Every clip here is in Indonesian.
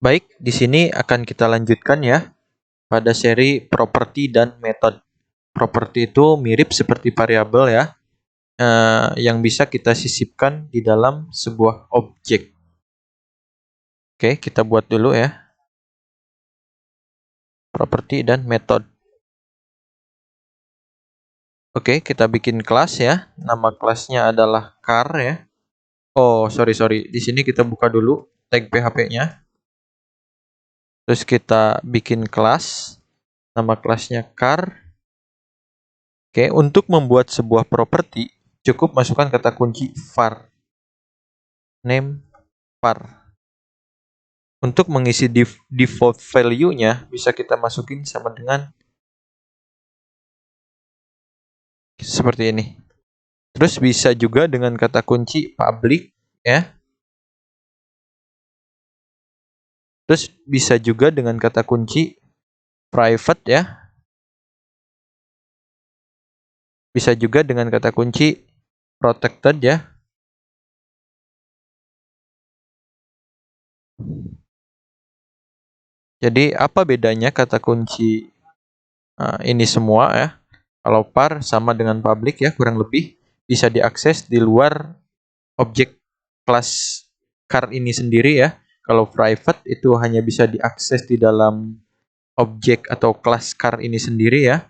Baik, di sini akan kita lanjutkan ya pada seri properti dan method. Properti itu mirip seperti variabel ya, yang bisa kita sisipkan di dalam sebuah objek. Oke, kita buat dulu ya. Properti dan method. Oke, kita bikin kelas ya. Nama kelasnya adalah car ya. Oh, sorry. Di sini kita buka dulu tag PHP-nya. Terus kita bikin kelas. Nama kelasnya car. Oke, untuk membuat sebuah properti, cukup masukkan kata kunci var. Name var. Untuk mengisi default value-nya, bisa kita masukin sama dengan seperti ini. Terus bisa juga dengan kata kunci public ya. Terus bisa juga dengan kata kunci private ya. Bisa juga dengan kata kunci protected ya. Jadi apa bedanya kata kunci ini semua ya? Kalau var sama dengan public ya, kurang lebih bisa diakses di luar objek kelas car ini sendiri ya. Kalau private itu hanya bisa diakses di dalam objek atau kelas car ini sendiri ya.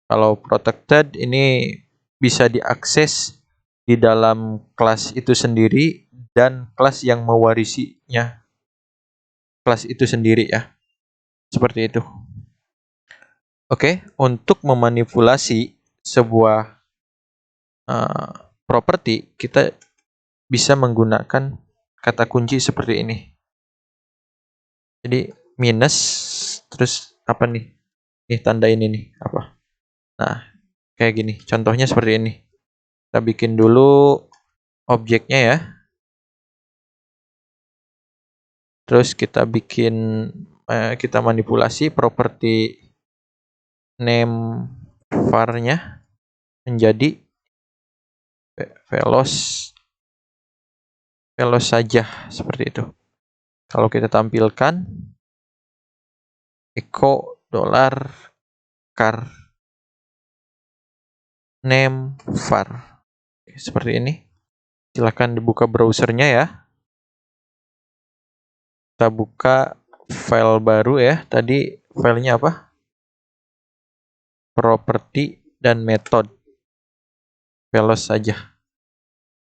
Kalau protected ini bisa diakses di dalam kelas itu sendiri dan kelas yang mewarisinya kelas itu sendiri ya. Seperti itu. Oke, untuk memanipulasi sebuah properti, kita bisa menggunakan kata kunci seperti ini. Jadi minus, terus apa nih? Nih tanda ini nih, apa? Nah, kayak gini. Contohnya seperti ini. Kita bikin dulu objeknya ya. Terus kita bikin, kita manipulasi properti name var-nya menjadi veloce saja, seperti itu. Kalau kita tampilkan echo dollar car name var. Seperti ini. Silahkan dibuka browsernya ya. Kita buka file baru ya. Tadi filenya apa? Properti dan method. Veloce saja.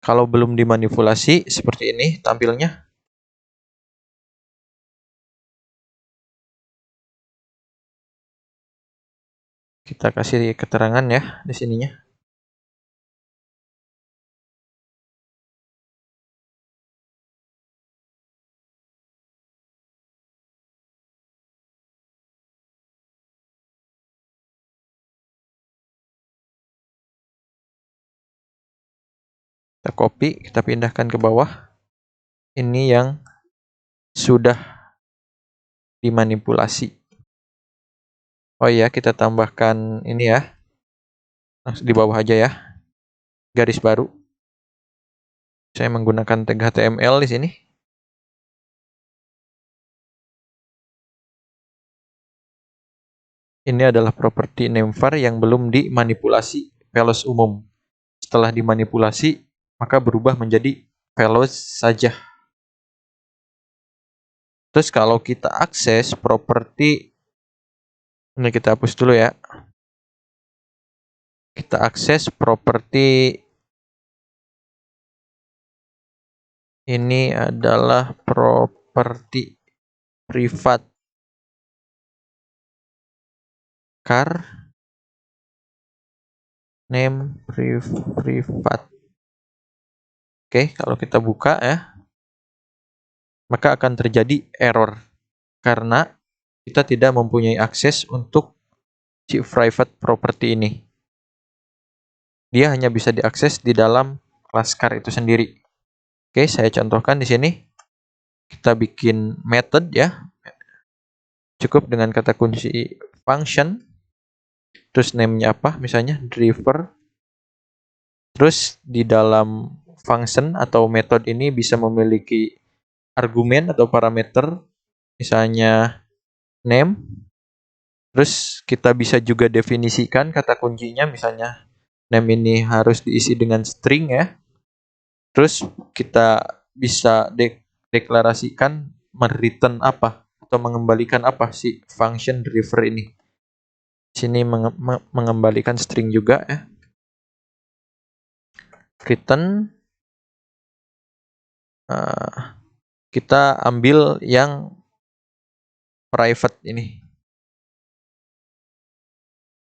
Kalau belum dimanipulasi, seperti ini tampilnya. Kita kasih keterangan ya di sininya. Kita copy, kita pindahkan ke bawah. Ini yang sudah dimanipulasi. Oh iya, kita tambahkan ini ya. Langsung di bawah aja ya. Garis baru. Saya menggunakan tag HTML di sini. Ini adalah properti name var yang belum dimanipulasi veloce umum. Setelah dimanipulasi, maka berubah menjadi veloce saja. Terus kalau kita akses properti, ini kita hapus dulu ya. Kita akses properti, ini adalah properti privat car name privat. Oke, kalau kita buka ya, maka akan terjadi error karena kita tidak mempunyai akses untuk si private property ini. Dia hanya bisa diakses di dalam kelas car itu sendiri. Oke, saya contohkan di sini. Kita bikin method ya. Cukup dengan kata kunci function. Terus name-nya apa? Misalnya driver. Terus di dalam function atau method ini bisa memiliki argumen atau parameter misalnya name. Terus kita bisa juga definisikan kata kuncinya, misalnya name ini harus diisi dengan string ya. Terus kita bisa deklarasikan mereturn apa atau mengembalikan apa si function driver ini. Sini mengembalikan string juga ya. Return kita ambil yang private ini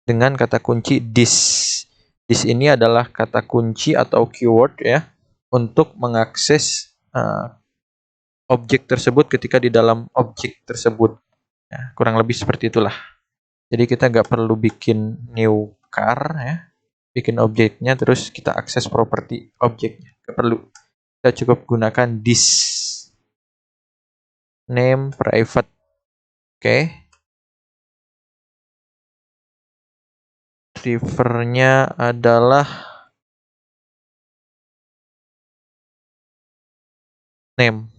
dengan kata kunci this. This ini adalah kata kunci atau keyword ya untuk mengakses objek tersebut ketika di dalam objek tersebut. Ya, kurang lebih seperti itulah. Jadi kita nggak perlu bikin new car ya, bikin objeknya terus kita akses properti objeknya. Nggak perlu. Kita cukup gunakan this name private. Oke. Drivernya adalah name.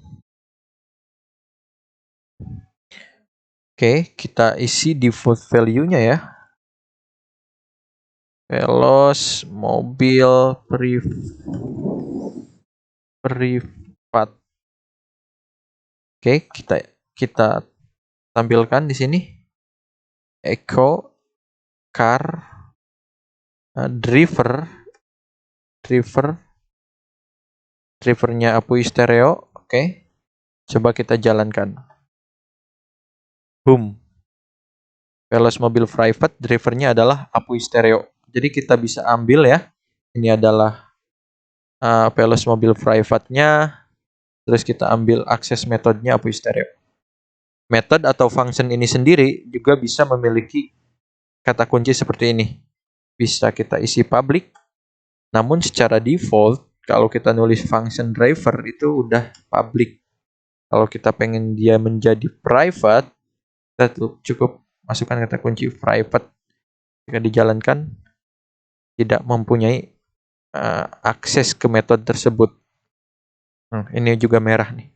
Oke, kita isi default value-nya ya. Veloz mobil privat. Oke, kita tampilkan di sini. Echo car drivernya Apui stereo. Oke, coba kita jalankan. Boom. Veloz mobil private, drivernya adalah Apui stereo. Jadi kita bisa ambil ya. Ini adalah Veloz mobil private-nya. Terus kita ambil akses metodenya Apui stereo. Method atau function ini sendiri juga bisa memiliki kata kunci seperti ini. Bisa kita isi public. Namun secara default, kalau kita nulis function driver itu udah public. Kalau kita pengen dia menjadi private, kita cukup masukkan kata kunci private. Jika dijalankan, tidak mempunyai akses ke metode tersebut. Ini juga merah nih.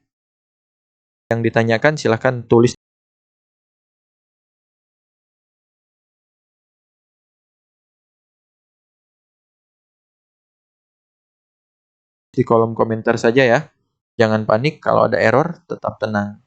Yang ditanyakan silahkan tulis di kolom komentar saja ya. Jangan panik kalau ada error, tetap tenang.